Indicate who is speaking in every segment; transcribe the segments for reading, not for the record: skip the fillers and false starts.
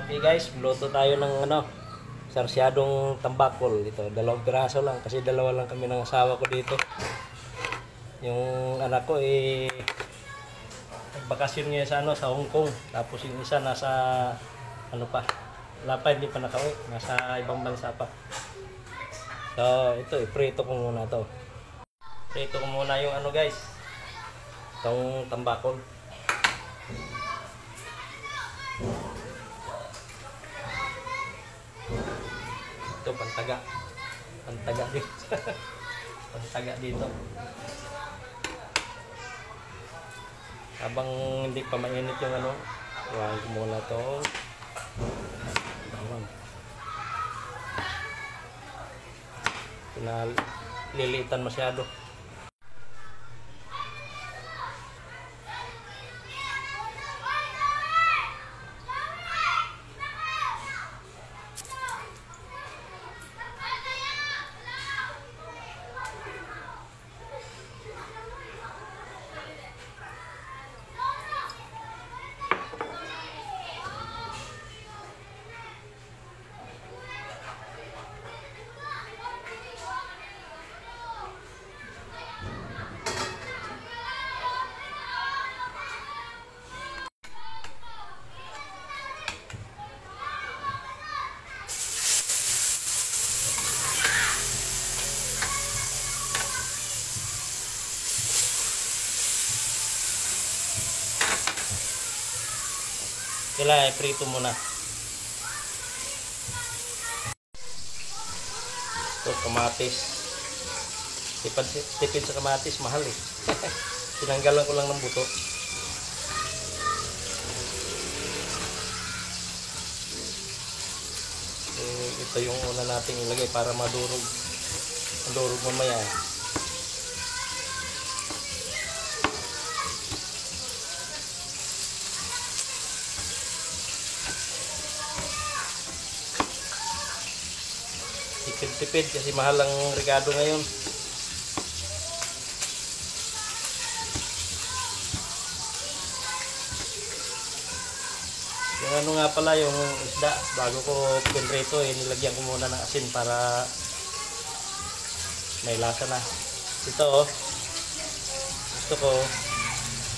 Speaker 1: Okay guys, luto tayo ng sarsyadong tambakol. Ito, 2 piraso lang kasi 2 lang kami ng asawa ko dito. Yung anak ko nagbakasyon ngayon sa Hong Kong. Tapos yung isa nasa hindi pa nakauwi, nasa ibang bansa pa. So, ito iprito ko muna to. Prito ko muna yung guys, itong tambakol. Ito pantaga dito. Pantaga dito. Habang hindi pa mainit yung iwan ko muna to. Pinalilitan masyado. Kailangan i-prito muna. Ito, kamatis. Tipid sa kamatis, mahal eh. Tinanggalan ko lang ng buto. Ito yung una nating ilagay para madurog. Madurog mamaya. Tipid kasi mahal ang regado ngayon. Yung nga pala yung isda, bago ko pinrito nilagyan ko muna ng asin para may lasa na. Ito gusto ko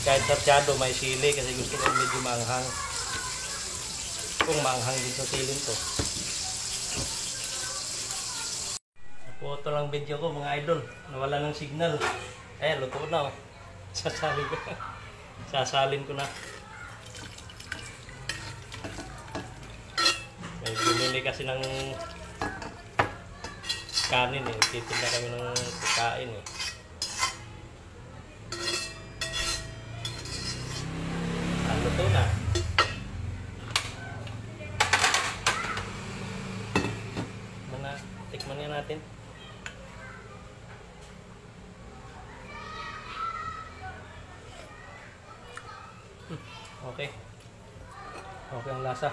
Speaker 1: kahit sarsyado may sili kasi gusto ko medyo maanghang. Kung maanghang din sa silin to. Ito lang video ko mga idol, nawala ng signal. Luto na oh. Sasalin ko na. May bumili kasi ng kanin titinda kami ng pagkain Luto na. Tikman nga natin. Okay. Okay ang lasa.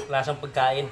Speaker 1: Lasang pagkain.